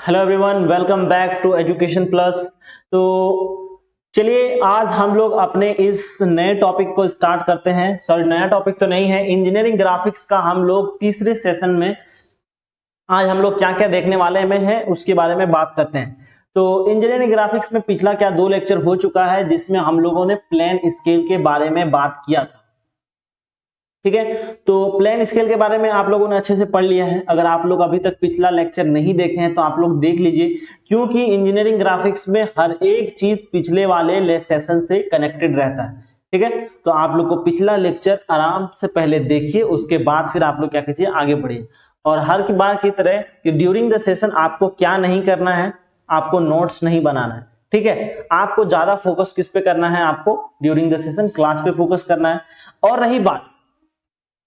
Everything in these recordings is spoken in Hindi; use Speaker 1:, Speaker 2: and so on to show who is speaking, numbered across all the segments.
Speaker 1: Hello everyone, welcome back to education plus. तो चलिए आज हम लोग अपने इस नए टॉपिक को स्टार्ट करते हैं। सॉरी, नया टॉपिक तो नहीं है, इंजीनियरिंग ग्राफिक्स का हम लोग तीसरे सेशन में आज हम लोग क्या क्या देखने वाले में हैं उसके बारे में बात करते हैं। तो इंजीनियरिंग ग्राफिक्स में पिछला 2 लेक्चर हो चुका है जिसमें हम लोगों ने प्लेन स्केल के बारे में बात किया था। ठीक है, तो प्लेन स्केल के बारे में आप लोगों ने अच्छे से पढ़ लिया है। अगर आप लोग अभी तक पिछला लेक्चर नहीं देखे हैं तो आप लोग देख लीजिए, क्योंकि इंजीनियरिंग ग्राफिक्स में हर एक चीज पिछले वाले सेशन से कनेक्टेड रहता है। ठीक है, तो आप लोग को पिछला लेक्चर आराम से पहले देखिए, उसके बाद फिर आप लोग क्या कीजिए, आगे बढ़िए। और हर की बार की तरह कि ड्यूरिंग द सेशन आपको क्या नहीं करना है, आपको नोट्स नहीं बनाना है। ठीक है, आपको ज्यादा फोकस किस पे करना है, आपको ड्यूरिंग द सेशन क्लास पे फोकस करना है। और रही बात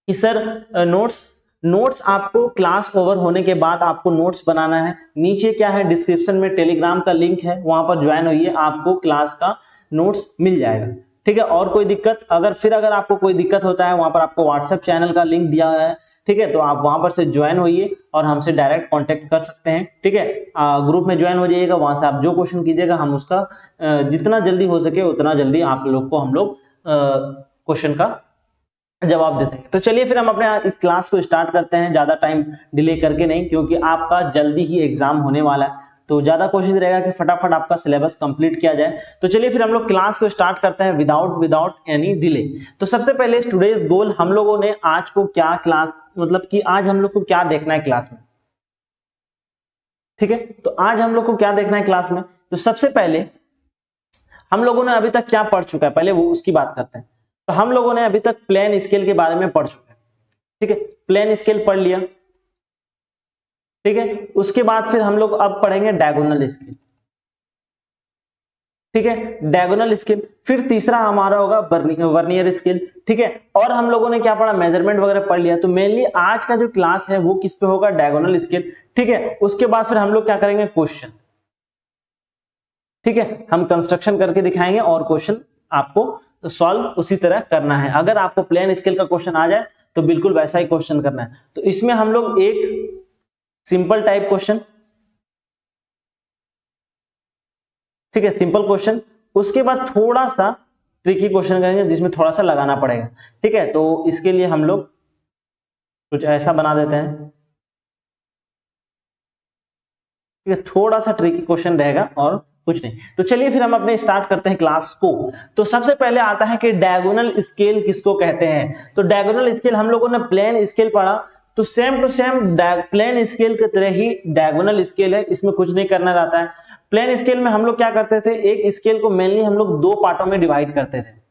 Speaker 1: कि सर नोट्स आपको क्लास ओवर होने के बाद आपको नोट्स बनाना है। नीचे क्या है, डिस्क्रिप्शन में टेलीग्राम का लिंक है, वहां पर ज्वाइन होइए, आपको क्लास का नोट्स मिल जाएगा। ठीक है, और कोई दिक्कत अगर आपको कोई दिक्कत होता है, वहां पर आपको व्हाट्सएप चैनल का लिंक दिया है। ठीक है, तो आप वहां पर से ज्वाइन होइए और हमसे डायरेक्ट कांटेक्ट कर सकते हैं। ठीक है, ग्रुप में ज्वाइन हो जाइएगा, वहां से आप जो क्वेश्चन कीजिएगा हम उसका जितना जल्दी हो सके उतना जल्दी आप लोग को हम लोग क्वेश्चन का जवाब दे सके। तो चलिए फिर हम अपने इस क्लास को स्टार्ट करते हैं, ज्यादा टाइम डिले करके नहीं, क्योंकि आपका जल्दी ही एग्जाम होने वाला है। तो ज्यादा कोशिश रहेगा कि फटाफट आपका सिलेबस कंप्लीट किया जाए। तो चलिए फिर हम लोग क्लास को स्टार्ट करते हैं विदाउट एनी डिले। तो सबसे पहले टुडेज गोल, हम लोगों ने आज को क्या क्लास मतलब कि आज हम लोग को क्या देखना है क्लास में। ठीक है, तो आज हम लोग को क्या देखना है क्लास में। तो सबसे पहले हम लोगों ने अभी तक क्या पढ़ चुका है, पहले वो उसकी बात करते हैं। तो हम लोगों ने अभी तक प्लेन स्केल के बारे में पढ़ चुके हैं। ठीक है, प्लेन स्केल पढ़ लिया। ठीक है, उसके बाद फिर हम लोग अब पढ़ेंगे डायगोनल स्केल। ठीक है, डायगोनल स्केल, फिर तीसरा हमारा होगा वर्नियर स्केल। ठीक है, और हम लोगों ने क्या पढ़ा, मेजरमेंट वगैरह पढ़ लिया। तो मेनली आज का जो क्लास है वो किस पे होगा, डायगोनल स्केल। ठीक है, उसके बाद फिर हम लोग क्या करेंगे, क्वेश्चन। ठीक है, हम कंस्ट्रक्शन करके दिखाएंगे और क्वेश्चन आपको सॉल्व उसी तरह करना है। अगर आपको प्लेन स्केल का क्वेश्चन आ जाए तो बिल्कुल वैसा ही क्वेश्चन करना है। तो इसमें हम लोग एक सिंपल टाइप क्वेश्चन, ठीक है, सिंपल क्वेश्चन, उसके बाद थोड़ा सा ट्रिकी क्वेश्चन करेंगे जिसमें थोड़ा सा लगाना पड़ेगा। ठीक है, तो इसके लिए हम लोग कुछ ऐसा बना देते हैं। ठीक है, थोड़ा सा ट्रिकी क्वेश्चन रहेगा और कुछ नहीं। तो चलिए फिर हम अपने स्टार्ट करते हैं क्लास को। तो सबसे पहले आता है कि डायगोनल स्केल किसको कहते हैं। तो डायगोनल स्केल हम लोगों ने प्लेन स्केल पढ़ा, तो same to same plane scale की तरह ही डायगोनल स्केल है, इसमें कुछ नहीं करना रहता है। प्लेन स्केल में हम लोग क्या करते थे, एक स्केल को मेनली हम लोग 2 पार्टों में डिवाइड करते थे।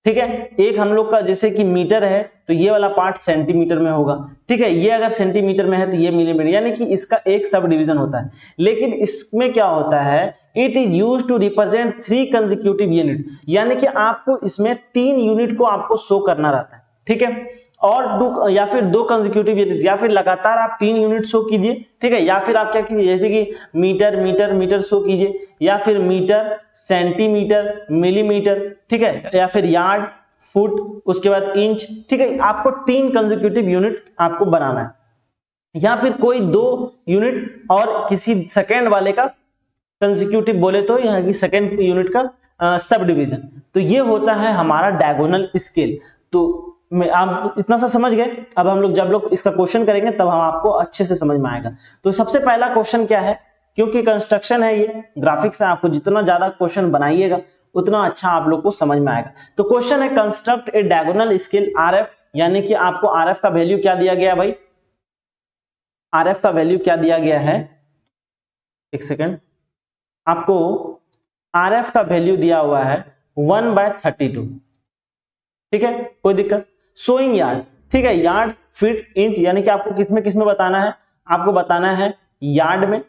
Speaker 1: ठीक है, एक हम लोग का जैसे कि मीटर है तो ये वाला पार्ट सेंटीमीटर में होगा। ठीक है, ये अगर सेंटीमीटर में है तो ये मिलीमीटर, यानी कि इसका एक सब डिवीजन होता है। लेकिन इसमें क्या होता है, it is use to represent 3 consecutive unit, यानी कि आपको इसमें 3 यूनिट को आपको शो करना रहता है। ठीक है, और या फिर 2 कंसेक्यूटिव यूनिट, या फिर लगातार आप 3 यूनिट शो कीजिए। ठीक है, या फिर आप क्या कीजिए, जैसे कि मीटर मीटर मीटर शो कीजिए, या फिर मीटर सेंटीमीटर मिलीमीटर। ठीक है, या फिर यार्ड फुट, उसके बाद इंच। ठीक है, आपको 3 कंसेक्यूटिव यूनिट आपको बनाना है, या फिर कोई 2 यूनिट और किसी सेकेंड वाले का कंसेक्यूटिव बोले तो यहाँ की सेकेंड यूनिट का सब डिवीजन। तो ये होता है हमारा डायगोनल स्केल। तो आप इतना सा समझ गए। अब हम लोग जब लोग इसका क्वेश्चन करेंगे तब हम आपको अच्छे से समझ में आएगा। तो सबसे पहला क्वेश्चन क्या है, क्योंकि कंस्ट्रक्शन है, ये ग्राफिक्स है, आपको जितना ज्यादा क्वेश्चन बनाइएगा उतना अच्छा आप लोग को समझ में आएगा। तो क्वेश्चन है, कंस्ट्रक्ट ए डायगोनल स्केल आरएफ, यानी कि आपको आरएफ का वैल्यू क्या दिया गया भाई, आरएफ का वैल्यू क्या दिया गया है, एक सेकेंड, आपको आरएफ का वैल्यू दिया हुआ है 1/32। ठीक है, कोई दिक्कत। शोइंग यार्ड, ठीक है, यार्ड फीट इंच, यानी कि आपको किसमें बताना है, आपको बताना है यार्ड में,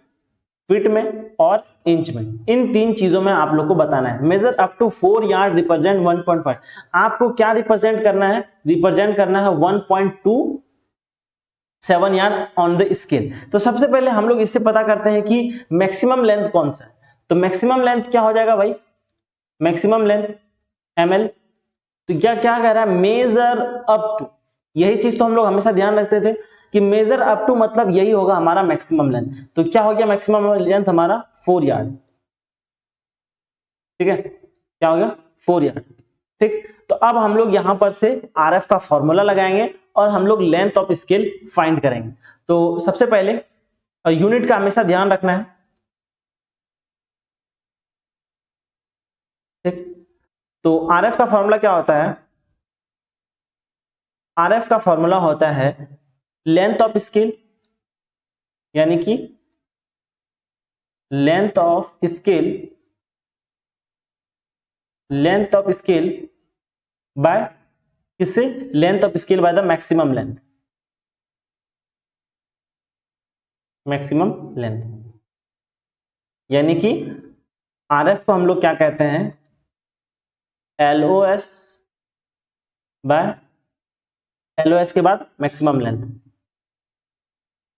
Speaker 1: फीट में और इंच में। इन 3 चीजों में आप लोग को बताना है। Measure up to 4 yard represent 1.5, आपको क्या रिप्रेजेंट करना है, रिप्रेजेंट करना है 1.27 यार्ड ऑन द स्केल। तो सबसे पहले हम लोग इससे पता करते हैं कि मैक्सिमम लेंथ कौन सा है। तो मैक्सिमम लेंथ क्या हो जाएगा भाई, मैक्सिमम लेंथ ml। तो क्या क्या कह रहा है, मेजर अप टू, यही चीज तो हम लोग हमेशा ध्यान रखते थे कि मेजर अप टू मतलब यही होगा हमारा मैक्सिमम लेंथ। तो क्या हो गया मैक्सिमम लेंथ हमारा 4 यार्ड, ठीक है, क्या हो गया 4 यार्ड, ठीक। तो अब हम लोग यहां पर से आरएफ का फॉर्मूला लगाएंगे और हम लोग लेंथ ऑफ स्केल फाइंड करेंगे। तो सबसे पहले यूनिट का हमेशा ध्यान रखना है, ठीक। तो आरएफ का फॉर्मूला क्या होता है, आरएफ का फॉर्मूला होता है लेंथ ऑफ स्केल, यानी कि length of scale, length of scale by किससे, length of scale by the maximum length, maximum length, यानी कि आरएफ को हम लोग क्या कहते हैं, एलओएस बाय एलओएस के बाद मैक्सिमम लेंथ,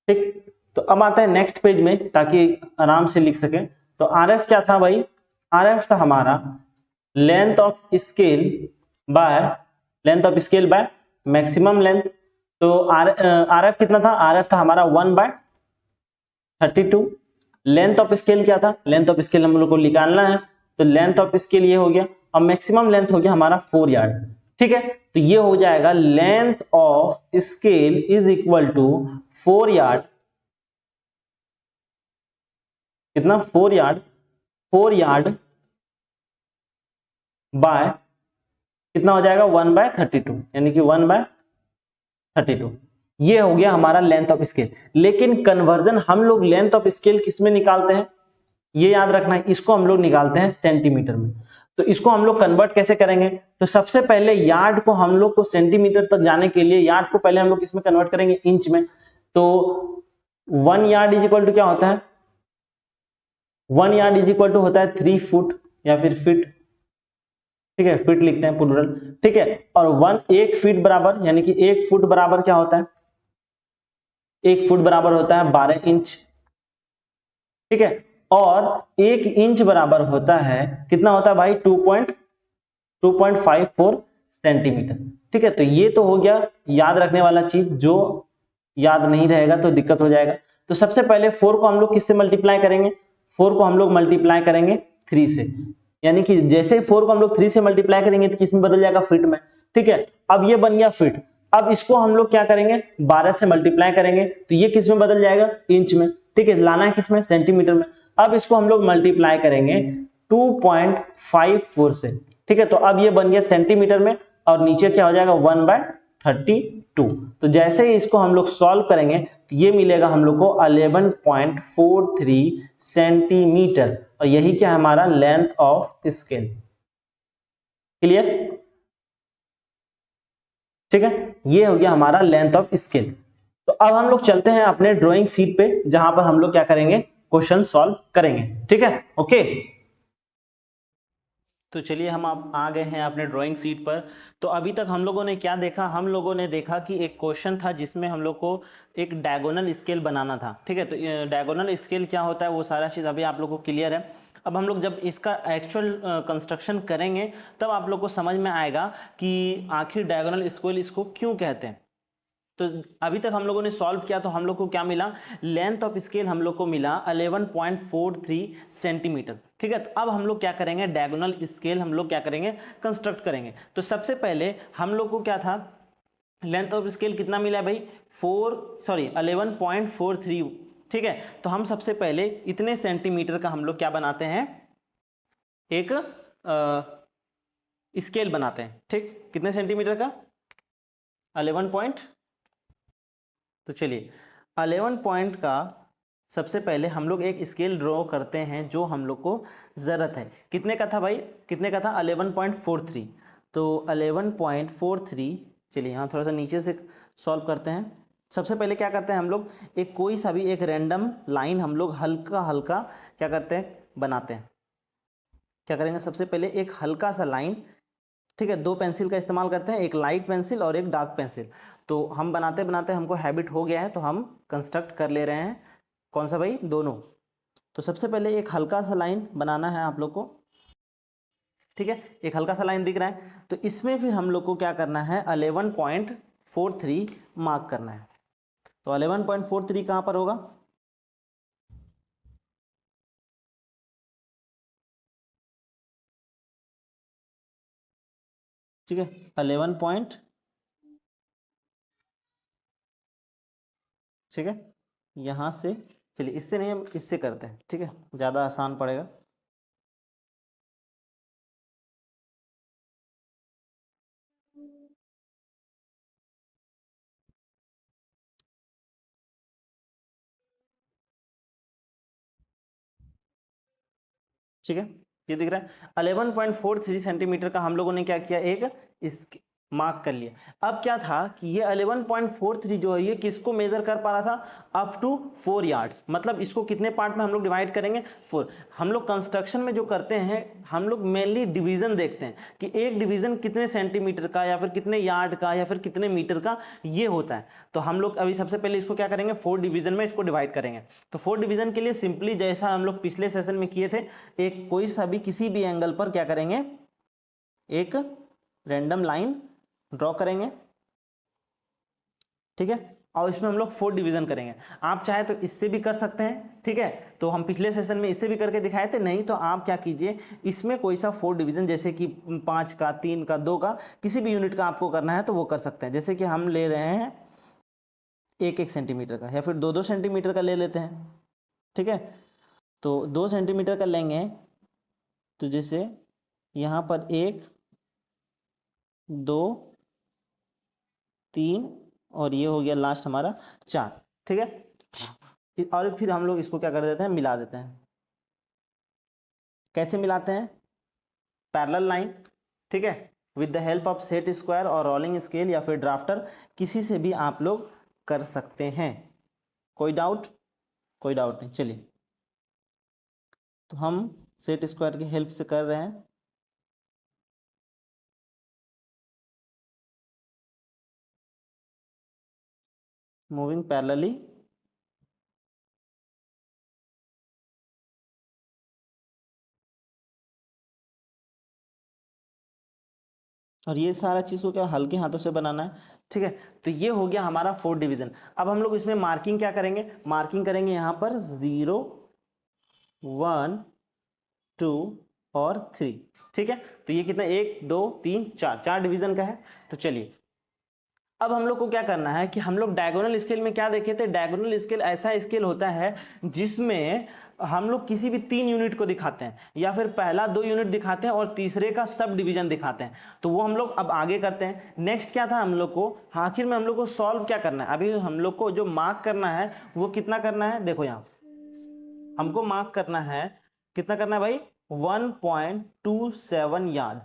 Speaker 1: ठीक। तो अब आते हैं नेक्स्ट पेज में ताकि आराम से लिख सके। तो आरएफ क्या था भाई, आरएफ था हमारा length of scale bye, length of scale by maximum length. तो आरएफ कितना था, आरएफ था हमारा 1/32। लेंथ ऑफ स्केल क्या था, लेंथ ऑफ स्केल हम लोग को निकालना है, तो लेंथ ऑफ स्केल ये हो गया और मैक्सिमम लेंथ हो गया हमारा 4 यार्ड, ठीक है। तो ये हो जाएगा length of scale is equal to 4 yard, कितना 4 यार्ड, 4 यार्ड बाय कितना हो जाएगा 1/32, यानी कि 1/32। ये हो गया हमारा लेंथ ऑफ स्केल। लेकिन कन्वर्जन हम लोग लेंथ ऑफ स्केल किस में निकालते हैं, ये याद रखना है, इसको हम लोग निकालते हैं सेंटीमीटर में। तो इसको हम लोग कन्वर्ट कैसे करेंगे, तो सबसे पहले यार्ड को हम लोग को सेंटीमीटर तक जाने के लिए यार्ड को पहले हम लोग किसमें कन्वर्ट करेंगे, इंच में। तो 1 यार्ड इज इक्वल टू क्या होता है, 1 यार्ड इज इक्वल टू होता है 3 फुट या फिर फीट, ठीक है, फीट लिखते हैं प्लूरल, ठीक है। और 1 फीट बराबर, यानी कि 1 फुट बराबर क्या होता है, 1 फुट बराबर होता है 12 इंच, ठीक है। और 1 इंच बराबर होता है कितना होता है भाई 2.54 सेंटीमीटर, ठीक है। तो ये तो हो गया याद रखने वाला चीज, जो याद नहीं रहेगा तो दिक्कत हो जाएगा। तो सबसे पहले 4 को हम लोग किससे मल्टीप्लाई करेंगे, 4 को हम लोग मल्टीप्लाई करेंगे 3 से, यानी कि जैसे 4 को हम लोग 3 से मल्टीप्लाई करेंगे तो किसमें बदल जाएगा, फीट में, ठीक है। अब ये बन गया फीट। अब इसको हम लोग क्या करेंगे 12 से मल्टीप्लाई करेंगे तो ये किस में बदल जाएगा, इंच में, ठीक है। लाना है किसमें, सेंटीमीटर में। अब इसको हम लोग मल्टीप्लाई करेंगे 2.54 से, ठीक है। तो अब ये बन गया सेंटीमीटर में और नीचे क्या हो जाएगा 1/32। तो जैसे ही इसको हम लोग सॉल्व करेंगे तो ये मिलेगा हम लोग को 11.43 सेंटीमीटर, और यही क्या है हमारा लेंथ ऑफ स्केल। क्लियर, ठीक है, ये हो गया हमारा लेंथ ऑफ स्केल। तो अब हम लोग चलते हैं अपने ड्राइंग शीट पे जहां पर हम लोग क्या करेंगे, क्वेश्चन सॉल्व करेंगे, ठीक है, ओके। तो चलिए हम अब आ गए हैं अपने ड्राइंग शीट पर। तो अभी तक हम लोगों ने क्या देखा, हम लोगों ने देखा कि एक क्वेश्चन था जिसमें हम लोग को एक डायगोनल स्केल बनाना था, ठीक है। तो डायगोनल स्केल क्या होता है वो सारा चीज़ अभी आप लोग को क्लियर है। अब हम लोग जब इसका एक्चुअल कंस्ट्रक्शन करेंगे तब आप लोग को समझ में आएगा कि आखिर डायगोनल स्केल इसको क्यों कहते हैं। तो अभी तक हम लोगों ने सॉल्व किया तो हम लोग को क्या मिला, लेंथ ऑफ स्केल हम लोग को मिला 11.43 सेंटीमीटर, ठीक है। तो अब हम लोग क्या करेंगे, डायगोनल स्केल हम लोग क्या करेंगे, कंस्ट्रक्ट करेंगे। तो सबसे पहले हम लोग को क्या था, लेंथ ऑफ स्केल कितना मिला भाई 11.43, ठीक है। तो हम सबसे पहले इतने सेंटीमीटर का हम लोग क्या बनाते हैं, एक स्केल बनाते हैं, ठीक। कितने सेंटीमीटर का, 11 तो चलिए 11 पॉइंट का सबसे पहले हम लोग एक स्केल ड्रॉ करते हैं जो हम लोग को ज़रूरत है। कितने का था भाई, कितने का था 11.43। तो 11.43, चलिए यहाँ थोड़ा सा नीचे से सॉल्व करते हैं। सबसे पहले क्या करते हैं हम लोग, एक कोई सा भी एक रैंडम लाइन हम लोग हल्का हल्का क्या करते हैं, बनाते हैं। क्या करेंगे, सबसे पहले एक हल्का सा लाइन, ठीक है। 2 पेंसिल का इस्तेमाल करते हैं, एक लाइट पेंसिल और एक डार्क पेंसिल। तो हम बनाते बनाते हमको हैबिट हो गया है तो हम कंस्ट्रक्ट कर ले रहे हैं, कौन सा भाई, दोनों। तो सबसे पहले एक हल्का सा लाइन बनाना है आप लोग को, ठीक है। एक हल्का सा लाइन दिख रहा है तो इसमें फिर हम लोग को क्या करना है 11.43 मार्क करना है। तो 11.43 कहां पर होगा? ठीक है, 11 पॉइंट, ठीक है, यहां से चलिए इससे नहीं, हम इससे करते हैं, ठीक है, ज्यादा आसान पड़ेगा। ठीक है, ये दिख रहा है 11.43 सेंटीमीटर का हम लोगों ने क्या किया, एक इस मार्क कर लिया। अब क्या था कि ये 11.43 जो है ये किसको मेजर कर पा रहा था, अप टू 4 यार्ड्स, मतलब इसको कितने पार्ट में हम लोग डिवाइड करेंगे, 4। हम लोग कंस्ट्रक्शन में जो करते हैं हम लोग मेनली डिवीजन देखते हैं कि एक डिवीजन कितने सेंटीमीटर का या फिर कितने यार्ड का या फिर कितने मीटर का ये होता है। तो हम लोग अभी सबसे पहले इसको क्या करेंगे, 4 डिवीजन में इसको डिवाइड करेंगे। तो 4 डिवीजन के लिए सिंपली जैसा हम लोग पिछले सेशन में किए थे, एक कोई सा भी किसी भी एंगल पर क्या करेंगे, एक रैंडम लाइन ड्रॉ करेंगे, ठीक है, और इसमें हम लोग 4 डिवीजन करेंगे। आप चाहे तो इससे भी कर सकते हैं, ठीक है, तो हम पिछले सेशन में इससे भी करके दिखाए थे, नहीं तो आप क्या कीजिए, इसमें कोई सा 4 डिवीजन जैसे कि 5 का, 3 का, 2 का, किसी भी यूनिट का आपको करना है तो वो कर सकते हैं। जैसे कि हम ले रहे हैं 1-1 सेंटीमीटर का या फिर 2-2 सेंटीमीटर का ले लेते हैं, ठीक है, तो 2 सेंटीमीटर का लेंगे तो जैसे यहां पर 1, 2, 3 और ये हो गया लास्ट हमारा 4, ठीक है। और फिर हम लोग इसको क्या कर देते हैं, मिला देते हैं। कैसे मिलाते हैं, पैरेलल लाइन, ठीक है, with the help of set square और रोलिंग स्केल या फिर ड्राफ्टर, किसी से भी आप लोग कर सकते हैं। कोई डाउट? कोई डाउट नहीं, चलिए तो हम सेट स्क्वायर की हेल्प से कर रहे हैं। मूविंग पैरेलली और ये सारा चीज को क्या हल्के हाथों से बनाना है, ठीक है। तो ये हो गया हमारा 4 डिवीजन। अब हम लोग इसमें मार्किंग क्या करेंगे, मार्किंग करेंगे यहां पर 0, 1, 2 और 3, ठीक है। तो ये कितना, 1, 2, 3, 4, 4 डिवीजन का है। तो चलिए अब हम लोग को क्या करना है कि हम लोग डायगोनल स्केल में क्या देखे थे, डायगोनल स्केल ऐसा स्केल होता है जिसमें हम लोग किसी भी 3 यूनिट को दिखाते हैं या फिर पहला 2 यूनिट दिखाते हैं और तीसरे का सब डिवीजन दिखाते हैं। तो वो हम लोग अब आगे करते हैं। नेक्स्ट क्या था हम लोग को, आखिर में हम लोग को सॉल्व क्या करना है, अभी हम लोग को जो मार्क करना है वो कितना करना है, देखो यहाँ हमको मार्क करना है, कितना करना है भाई, 1.27 यार्ड,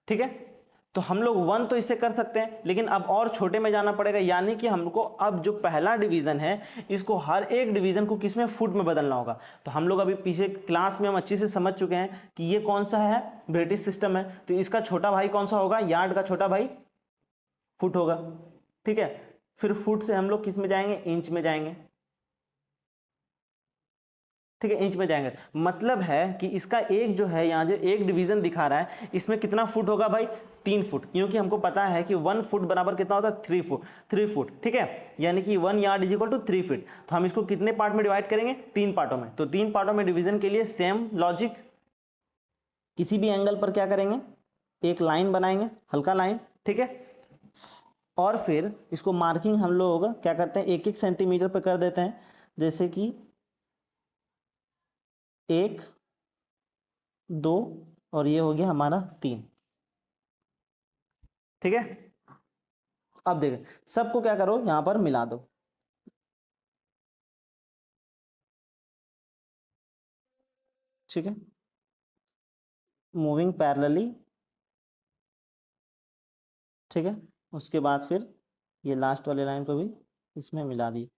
Speaker 1: ठीक है। तो हम लोग 1 तो इससे कर सकते हैं, लेकिन अब और छोटे में जाना पड़ेगा, यानी कि हमको अब जो पहला डिवीजन है इसको हर एक डिवीजन को किस में, फुट में बदलना होगा। तो हम लोग अभी पीछे क्लास में हम अच्छे से समझ चुके हैं कि ये कौन सा है, ब्रिटिश सिस्टम है, तो इसका छोटा भाई कौन सा होगा, यार्ड का छोटा भाई फुट होगा, ठीक है। फिर फुट से हम लोग किस में जाएंगे, इंच में जाएंगे, ठीक है, इंच में जाएंगे। मतलब है कि इसका एक जो है यहाँ जो एक डिवीजन दिखा रहा है इसमें कितना फुट होगा भाई, 3 फुट, क्योंकि हमको पता है कि 1 फुट बराबर कितना होता है, 3 फुट, 3 फुट, ठीक है, यानी कि 1 yard is equal to 3 feet. तो हम इसको कितने पार्ट में डिवाइड करेंगे, 3 पार्टों में। तो 3 पार्टों में डिवीजन के लिए सेम लॉजिक, किसी भी एंगल पर क्या करेंगे, एक लाइन बनाएंगे, हल्का लाइन, ठीक है, और फिर इसको मार्किंग हम लोग क्या करते हैं, 1-1 सेंटीमीटर पर कर देते हैं। जैसे कि 1, 2 और ये हो गया हमारा 3, ठीक है। अब देखें, सबको क्या करो, यहां पर मिला दो, ठीक है, मूविंग पैरेलली, ठीक है। उसके बाद फिर ये लास्ट वाले लाइन को भी इसमें मिला दी,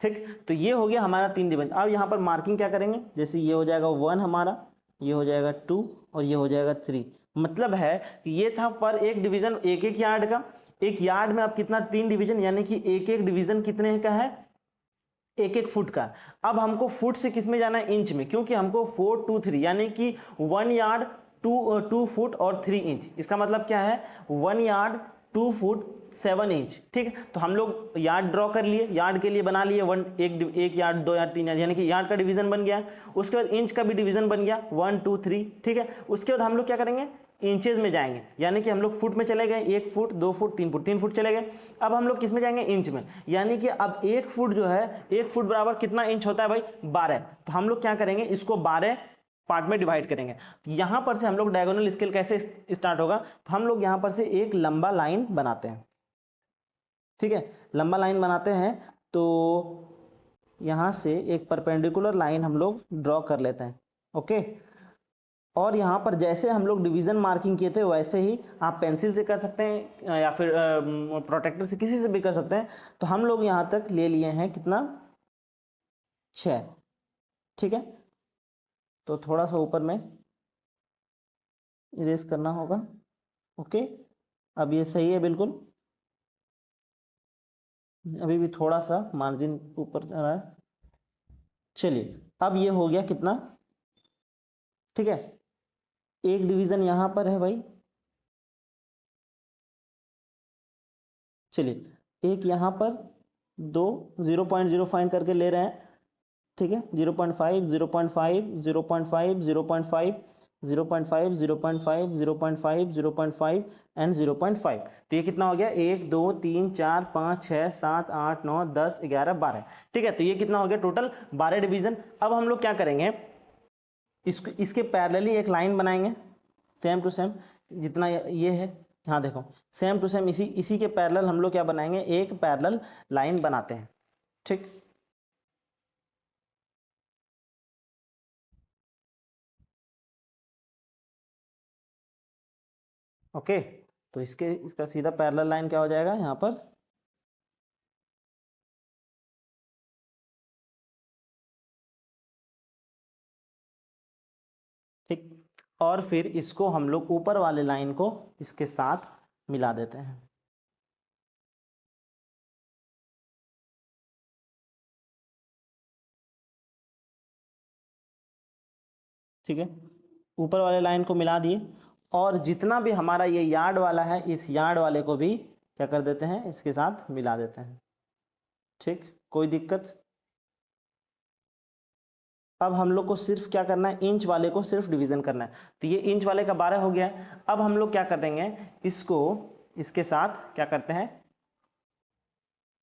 Speaker 1: ठीक। तो ये हो गया हमारा 3 डिवीजन। अब यहां पर मार्किंग क्या करेंगे, जैसे ये हो जाएगा 1 हमारा, ये हो जाएगा 2 और ये हो जाएगा 3। मतलब है कि ये था पर एक डिवीजन 1-1 यार्ड का, एक यार्ड में अब कितना, 3 डिवीजन, यानी कि एक एक डिवीजन कितने का है, 1-1 फुट का। अब हमको फुट से किस में जाना है, इंच में, क्योंकि हमको 4, 2, 3 यानी कि 1 यार्ड 2 फुट और 3 इंच। इसका मतलब क्या है, 1 यार्ड 2 फुट 7 इंच। ठीक है, तो हम लोग यार्ड ड्रॉ कर लिए, यार्ड के लिए बना लिए एक यार्ड, 2 यार्ड, 3 यार्ड, यानी कि यार्ड का डिवीजन बन गया। उसके बाद इंच का भी डिवीजन बन गया, 1 2 3। ठीक है, उसके बाद हम लोग क्या करेंगे, इंचेस में जाएंगे, यानी कि हम लोग फुट में चले गए, 1 फुट 2 फुट 3 फुट, 3 फुट चले गए। अब हम लोग किस में जाएंगे, इंच में, यानी कि अब 1 फुट जो है, 1 फुट बराबर कितना इंच होता है भाई, 12। तो हम लोग क्या करेंगे, इसको 12 पार्ट में डिवाइड करेंगे। यहां पर से हम लोग डायगोनल स्केल कैसे स्टार्ट होगा, तो हम लोग यहां पर से एक लंबा लाइन बनाते हैं। ठीक है, लंबा लाइन बनाते हैं, तो यहां से एक परपेंडिकुलर लाइन हम लोग ड्रॉ कर लेते हैं। ओके, और यहाँ पर जैसे हम लोग डिवीजन मार्किंग किए थे वैसे ही आप पेंसिल से कर सकते हैं या फिर प्रोटेक्टर से, किसी से भी कर सकते हैं। तो हम लोग यहाँ तक ले लिए हैं कितना, 6। ठीक है, तो थोड़ा सा ऊपर में इरेज करना होगा। ओके, अब ये सही है बिल्कुल, अभी भी थोड़ा सा मार्जिन ऊपर जा रहा है। चलिए, अब ये हो गया कितना, ठीक है, एक डिवीजन यहां पर है भाई। चलिए, एक यहां पर, दो, 0.0 फाइंड करके ले रहे हैं। ठीक है, 0.5 0.5 0.5 0.5 0.5 0.5 0.5 0.5 एंड 0.5। तो ये कितना हो गया, 1 2 3 4 5 6 7 8 9 10 11 12। ठीक है, तो ये कितना हो गया टोटल, 12 डिवीजन। अब हम लोग क्या करेंगे, इसके पैरेलली एक लाइन बनाएंगे, सेम टू सेम जितना ये है। हाँ देखो, सेम टू सेम इसी इसी के पैरेलल हम लोग क्या बनाएंगे, एक पैरेलल लाइन बनाते हैं। ठीक, ओके, तो इसका सीधा पैरेलल लाइन क्या हो जाएगा यहाँ पर, ठीक, और फिर इसको हम लोग ऊपर वाले लाइन को इसके साथ मिला देते हैं। ठीक है, ऊपर वाले लाइन को मिला दिए, और जितना भी हमारा ये यार्ड वाला है, इस यार्ड वाले को भी क्या कर देते हैं, इसके साथ मिला देते हैं। ठीक, कोई दिक्कत। अब हम लोग को सिर्फ क्या करना है, इंच वाले को सिर्फ डिवीजन करना है। तो ये इंच वाले का 12 हो गया। अब हम लोग क्या कर देंगे, इसको इसके साथ क्या करते हैं,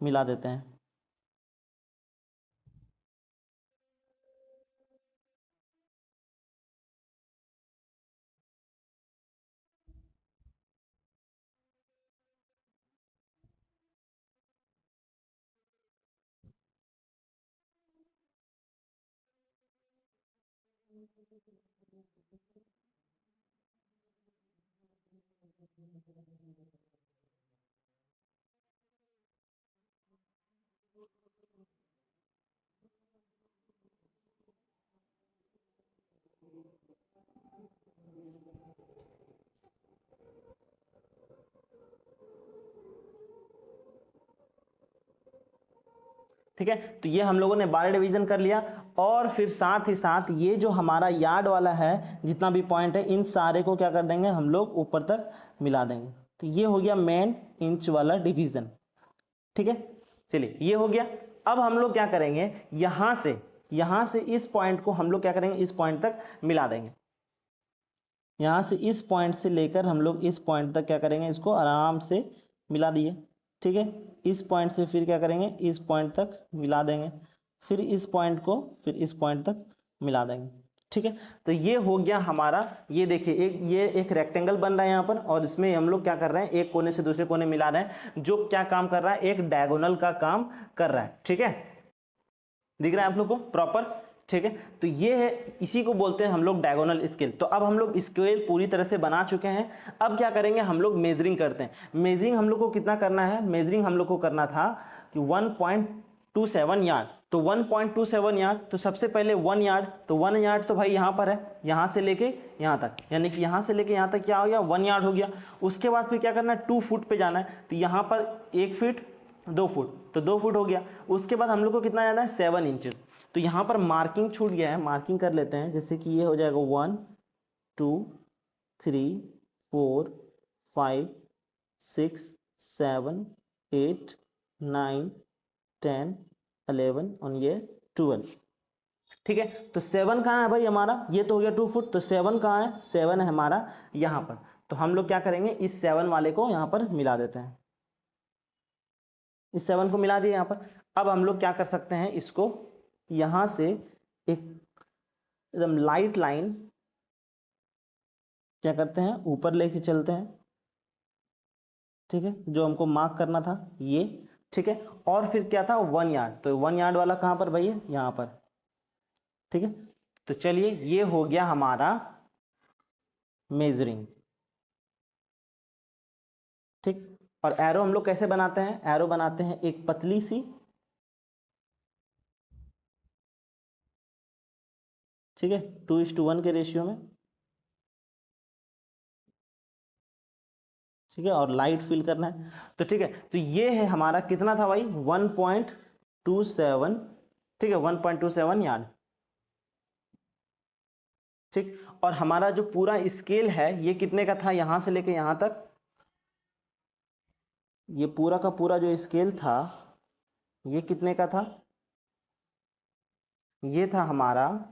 Speaker 1: मिला देते हैं। ठीक है, तो ये हम लोगों ने 12 डिवीजन कर लिया, और फिर साथ ही साथ ये जो हमारा यार्ड वाला है, जितना भी पॉइंट है, इन सारे को क्या कर देंगे, हम लोग ऊपर तक मिला देंगे। तो ये हो गया मेन इंच वाला डिवीजन। ठीक है, चलिए ये हो गया। अब हम लोग क्या करेंगे, यहां से इस पॉइंट को हम लोग क्या करेंगे, इस पॉइंट तक मिला देंगे। यहां से इस पॉइंट से लेकर हम लोग इस पॉइंट तक क्या करेंगे, इसको आराम से मिला दिए। ठीक है, इस पॉइंट से फिर क्या करेंगे, इस पॉइंट तक मिला देंगे, फिर इस पॉइंट को फिर इस पॉइंट तक मिला देंगे। ठीक है, तो ये हो गया हमारा, ये देखिए ये एक रेक्टेंगल बन रहा है यहाँ पर, और इसमें हम लोग क्या कर रहे हैं, एक कोने से दूसरे कोने मिला रहे हैं, जो क्या काम कर रहा है, एक डायगोनल का काम कर रहा है। ठीक है, दिख रहा है आप लोग को प्रॉपर। ठीक है, तो ये है, इसी को बोलते हैं हम लोग डायगोनल स्केल। तो अब हम लोग स्केल पूरी तरह से बना चुके हैं। अब क्या करेंगे, हम लोग मेजरिंग करते हैं। मेजरिंग हम लोग को कितना करना है, मेजरिंग हम लोग को करना था कि 1.27 यार्ड। तो 1.27 यार्ड, तो सबसे पहले 1 यार्ड, तो 1 यार्ड तो भाई यहाँ पर है, यहाँ से लेके यहाँ तक, यानी कि यहाँ से लेके यहाँ तक क्या हो गया, 1 यार्ड हो गया। उसके बाद फिर क्या करना है, 2 फुट पे जाना है, तो यहाँ पर 1 फीट 2 फुट, तो 2 फुट हो गया। उसके बाद हम लोग को कितना जाना है, 7 इंचेस। तो यहाँ पर मार्किंग छूट गया है, मार्किंग कर लेते हैं, जैसे कि ये हो जाएगा 1 2 3 4 5 6 7 8 9 10 11 और ये 12। ठीक है, तो 7 कहाँ है भाई हमारा, ये तो हो गया 2 फुट, तो 7 कहाँ है, 7 है हमारा यहाँ पर। तो हम लोग क्या करेंगे, इस 7 वाले को यहाँ पर मिला देते हैं, इस 7 को मिला दिए यहाँ पर। अब हम लोग क्या कर सकते हैं, इसको यहाँ से एक एकदम लाइट लाइन क्या करते हैं, ऊपर लेके चलते हैं। ठीक है, जो हमको मार्क करना था ये। ठीक है, और फिर क्या था 1 यार्ड, तो 1 यार्ड वाला कहाँ पर भाई है, यहाँ पर। ठीक है, तो चलिए ये हो गया हमारा मेजरिंग। ठीक, और एरो हम लोग कैसे बनाते हैं, एरो बनाते हैं एक पतली सी, ठीक है, 2:1 के रेशियो में। ठीक है, और लाइट फिल करना है। तो ठीक है, तो ये है हमारा कितना था भाई, 1.27। ठीक है, 1.27 यार्ड। ठीक, और हमारा जो पूरा स्केल है ये कितने का था, यहां से लेके यहां तक, ये पूरा का पूरा जो स्केल था ये कितने का था, ये था हमारा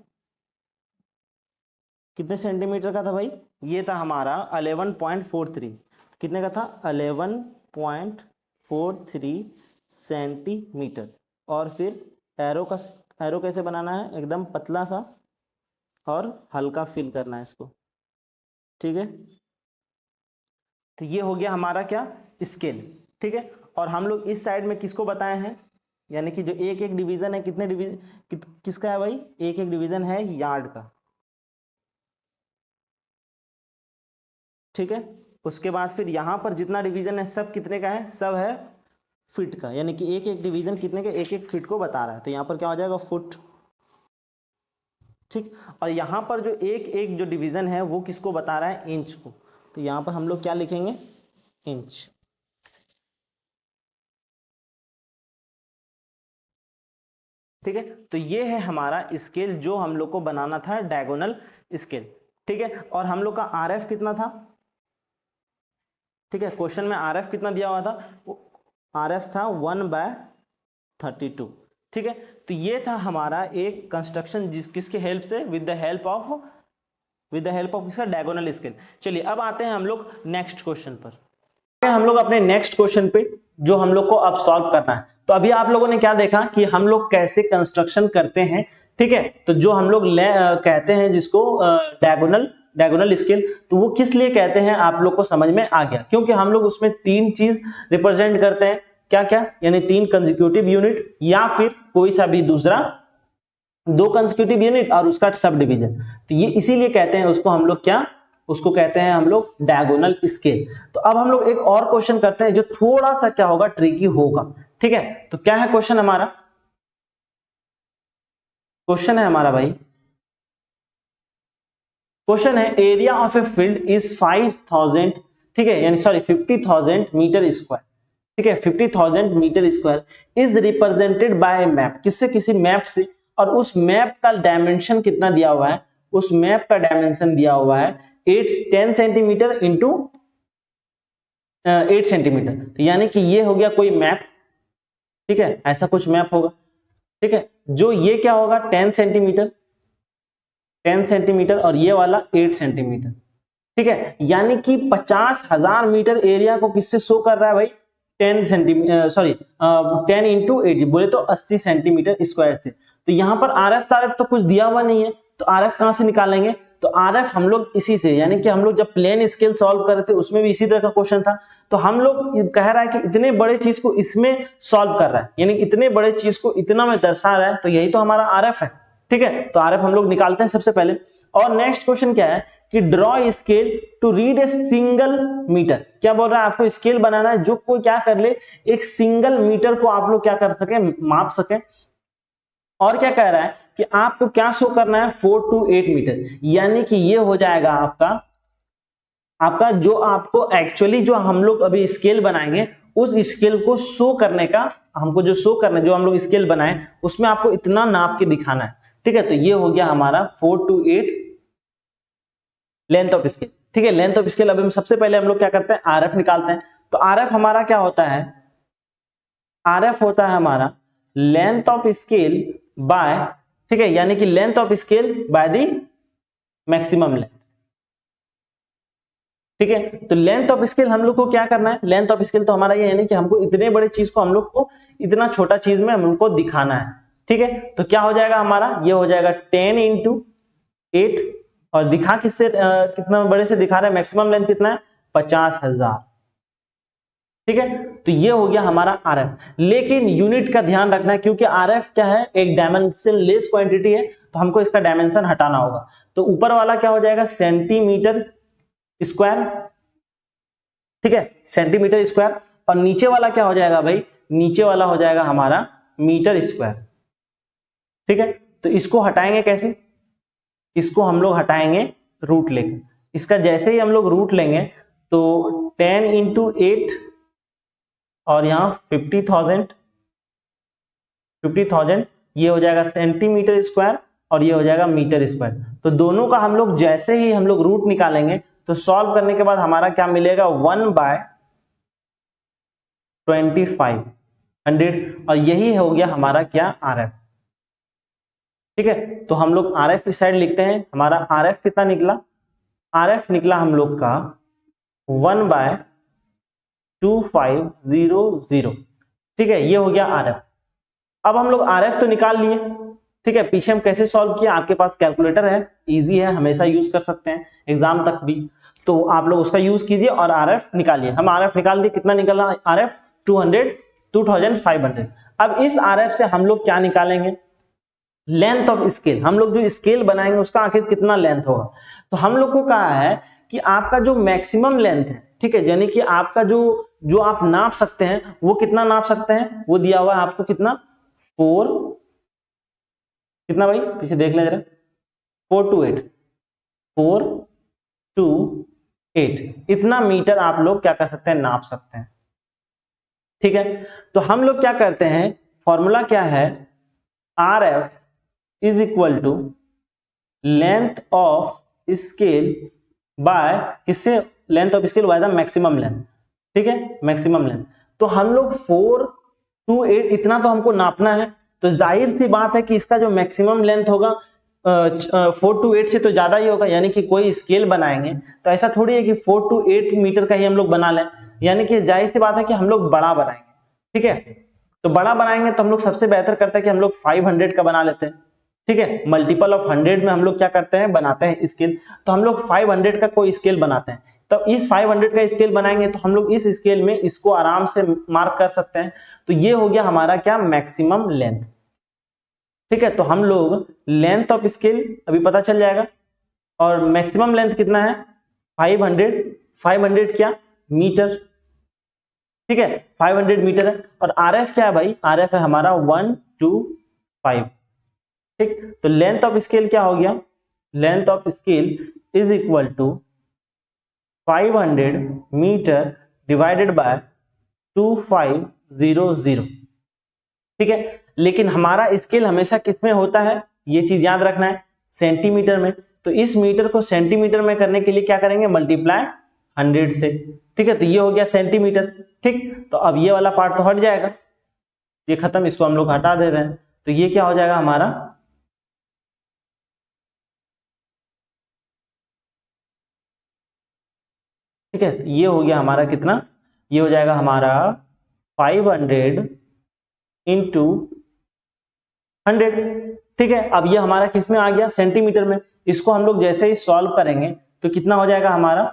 Speaker 1: कितने सेंटीमीटर का था भाई, ये था हमारा 11.43। कितने का था, 11.43 सेंटीमीटर। और फिर एरो कैसे बनाना है, एकदम पतला सा और हल्का फिल करना है इसको। ठीक है, तो ये हो गया हमारा क्या, स्केल। ठीक है, और हम लोग इस साइड में किसको बताए हैं, यानी कि जो एक एक डिवीजन है, कितने डिवीजन किसका है भाई, एक एक डिवीजन है यार्ड का। ठीक है, उसके बाद फिर यहां पर जितना डिवीजन है सब कितने का है, सब है फीट का, यानी कि एक एक डिवीजन कितने का, एक एक फीट को बता रहा है। तो यहाँ पर क्या हो जाएगा, फुट। ठीक, और यहाँ पर जो एक एक जो डिवीजन है वो किसको बता रहा है, इंच को। तो यहाँ पर हम लोग क्या लिखेंगे, इंच। ठीक है, तो ये है हमारा स्केल जो हम लोग को बनाना था, डायगोनल स्केल। ठीक है, और हम लोग का आरएफ कितना था, ठीक है, क्वेश्चन में आरएफ कितना दिया हुआ था, आरएफ था 1/32। ठीक है, तो ये था हमारा एक कंस्ट्रक्शन किसके हेल्प से, विद द हेल्प ऑफ इसका डायगोनल स्केल। चलिए अब आते हैं हम लोग नेक्स्ट क्वेश्चन पर, हम लोग अपने नेक्स्ट क्वेश्चन पे जो हम लोग को अब सॉल्व करना है। तो अभी आप लोगों ने क्या देखा कि हम लोग कैसे कंस्ट्रक्शन करते हैं। ठीक है, तो जो हम लोग कहते हैं जिसको डायगोनल स्केल, तो वो किस लिए कहते हैं आप लोग को समझ में आ गया, क्योंकि हम लोग उसमें 3 चीज रिप्रेजेंट करते हैं। क्या क्या, यानी 3 कंसेक्यूटिव यूनिट या फिर कोई सा भी दूसरा 2 कंसेक्यूटिव यूनिट और उसका सब डिवीजन। तो ये इसीलिए कहते हैं उसको हम लोग क्या, उसको कहते हैं हम लोग डायगोनल स्केल। तो अब हम लोग एक और क्वेश्चन करते हैं जो थोड़ा सा क्या होगा, ट्रिकी होगा। ठीक है, तो क्या है क्वेश्चन हमारा, क्वेश्चन है हमारा भाई, क्वेश्चन है area of a field is 5000, ठीक है, यानी सॉरी 50,000 मीटर स्क्वायर। ठीक है, 50,000 metre square is represented by map, किससे, किसी मैप से। और उस मैप का डायमेंशन कितना दिया हुआ है, उस मैप का डायमेंशन दिया हुआ है 10 सेंटीमीटर इंटू 8 सेंटीमीटर। तो यानी कि ये हो गया कोई मैप। ठीक है, ऐसा कुछ मैप होगा। ठीक है, जो ये क्या होगा 10 सेंटीमीटर और ये वाला 8 सेंटीमीटर। ठीक है, यानी कि 50,000 मीटर एरिया को किससे शो कर रहा है भाई, 10 सेंटीमीटर, सॉरी 10 इंटू 8 बोले तो 80 सेंटीमीटर स्क्वायर से। तो यहाँ पर आरएफ तारएफ तो कुछ दिया हुआ नहीं है, तो आरएफ कहां से निकालेंगे, तो आरएफ हम लोग इसी से, यानी कि हम लोग जब प्लेन स्केल सॉल्व कर रहे थे उसमें भी इसी तरह का क्वेश्चन था। तो हम लोग कह रहा है कि इतने बड़े चीज को इसमें सॉल्व कर रहा है, यानी इतने बड़े चीज को इतना में दर्शा रहा है, तो यही तो हमारा आरएफ है। ठीक है, तो आरएफ हम लोग निकालते हैं सबसे पहले। और नेक्स्ट क्वेश्चन क्या है कि draw scale to read a single metre. क्या बोल रहा है, आपको स्केल बनाना है जो कोई क्या कर ले, एक सिंगल मीटर को आप लोग क्या कर सके, माप सके। और क्या कह रहा है कि आपको क्या शो करना है, 4 to 8 मीटर, यानी कि ये हो जाएगा आपका जो आपको एक्चुअली जो हम लोग अभी स्केल बनाएंगे उस स्केल को शो करने का, हमको जो शो करना है, जो हम लोग स्केल बनाए उसमें आपको इतना नाप के दिखाना है। ठीक है, तो ये हो गया हमारा 4 to 8 लेंथ ऑफ स्केल। ठीक है, लेंथ ऑफ स्केल। अभी सबसे पहले हम लोग क्या करते हैं, आरएफ निकालते हैं। तो RF हमारा क्या होता है, RF होता है हमारा लेंथ ऑफ स्केल बाय, ठीक है, यानी कि length of scale by the maximum length, ठीक है। तो लेंथ ऑफ स्केल हम लोग को क्या करना है, लेंथ ऑफ स्केल तो हमारा ये है नहीं कि हमको इतने बड़े चीज को हम लोग को इतना छोटा चीज में हम लोग को दिखाना है, ठीक है। तो क्या हो जाएगा हमारा, ये हो जाएगा 10 इंटू 8, और दिखा किससे कितना बड़े से दिखा रहे हैं, मैक्सिमम लेंथ कितना है 50,000, ठीक है। तो ये हो गया हमारा RF। लेकिन यूनिट का ध्यान रखना है, क्योंकि RF क्या है, एक डायमेंशनलेस क्वांटिटी है, तो हमको इसका डायमेंशन हटाना होगा। तो ऊपर वाला क्या हो जाएगा सेंटीमीटर स्क्वायर, ठीक है, सेंटीमीटर स्क्वायर, और नीचे वाला क्या हो जाएगा भाई, नीचे वाला हो जाएगा हमारा मीटर स्क्वायर, ठीक है। तो इसको हटाएंगे कैसे, इसको हम लोग हटाएंगे रूट लेकर। इसका जैसे ही हम लोग रूट लेंगे तो 10 इंटू 8 और यहाँ 50,000 ये हो जाएगा सेंटीमीटर स्क्वायर और ये हो जाएगा मीटर स्क्वायर। तो दोनों का हम लोग जैसे ही हम लोग रूट निकालेंगे तो सॉल्व करने के बाद हमारा क्या मिलेगा 1/2500, और यही हो गया हमारा क्या RF, ठीक है। तो हम लोग RF इस साइड लिखते हैं, हमारा RF कितना निकला, RF निकला हम लोग का 1/2500, ठीक है, ये हो गया RF। अब हम लोग RF तो निकाल लिए, ठीक है। पीछे हम कैसे सॉल्व किया, आपके पास कैलकुलेटर है, इजी है, हमेशा यूज कर सकते हैं एग्जाम तक भी, तो आप लोग उसका यूज कीजिए और RF निकालिए। हम RF निकाल दिए, कितना निकला RF 2500। अब इस RF से हम लोग क्या निकालेंगे, लेंथ ऑफ स्केल। हम लोग जो स्केल बनाएंगे उसका आखिर कितना लेंथ होगा। तो हम लोग को कहा है कि आपका जो मैक्सिमम लेंथ है, ठीक है, यानी कि आपका जो आप नाप सकते हैं वो कितना नाप सकते हैं, वो दिया हुआ है आपको कितना 4, कितना भाई पीछे देख लें जरा, 4 to 8, 4 to 8, इतना मीटर आप लोग क्या कर सकते हैं, नाप सकते हैं, ठीक है। तो हम लोग क्या करते हैं, फॉर्मूला क्या है, RF is equal to length of scale by, किससे, length of scale by the maximum length, ठीक है, मैक्सिमम लेंथ। तो हम लोग 4 to 8 इतना तो हमको नापना है, तो जाहिर सी बात है कि इसका जो मैक्सिमम लेंथ होगा 4 to 8 से तो ज्यादा ही होगा, यानी कि कोई स्केल बनाएंगे तो ऐसा थोड़ी है कि 4 to 8 मीटर का ही हम लोग बना लें, यानी कि जाहिर सी बात है कि हम लोग बड़ा बनाएंगे, ठीक है। तो बड़ा बनाएंगे तो हम लोग सबसे बेहतर करते हैं कि हम लोग 500 का बना लेते हैं, ठीक है, मल्टीपल ऑफ 100 में हम लोग क्या करते हैं, बनाते हैं स्केल। तो हम लोग 500 का कोई स्केल बनाते हैं, तो इस 500 का स्केल बनाएंगे तो हम लोग इस स्केल में इसको आराम से मार्क कर सकते हैं। तो ये हो गया हमारा क्या, मैक्सिमम लेंथ, ठीक है। तो हम लोग लेंथ ऑफ स्केल अभी पता चल जाएगा, और मैक्सिमम लेंथ कितना है 500 क्या, मीटर, ठीक है, 500 मीटर है। और RF क्या है भाई, RF है हमारा 1 to 5, ठीक। तो लेंथ ऑफ स्केल क्या हो गया, length of scale is equal to 500 metre divided by 2500, ठीक है। लेकिन हमारा स्केल हमेशा किस में होता है, ये चीज याद रखना है, सेंटीमीटर में। तो इस मीटर को सेंटीमीटर में करने के लिए क्या करेंगे, मल्टीप्लाई 100 से, ठीक है। तो ये हो गया सेंटीमीटर, ठीक। तो अब ये वाला पार्ट तो हट जाएगा, ये खत्म, इसको हम लोग हटा दे रहे हैं। तो ये क्या हो जाएगा हमारा, ठीक है, ये हो गया हमारा कितना, ये हो जाएगा हमारा 500 इंटू 100, ठीक है। अब ये हमारा किस में आ गया, सेंटीमीटर में। इसको हम लोग जैसे ही सॉल्व करेंगे तो कितना हो जाएगा हमारा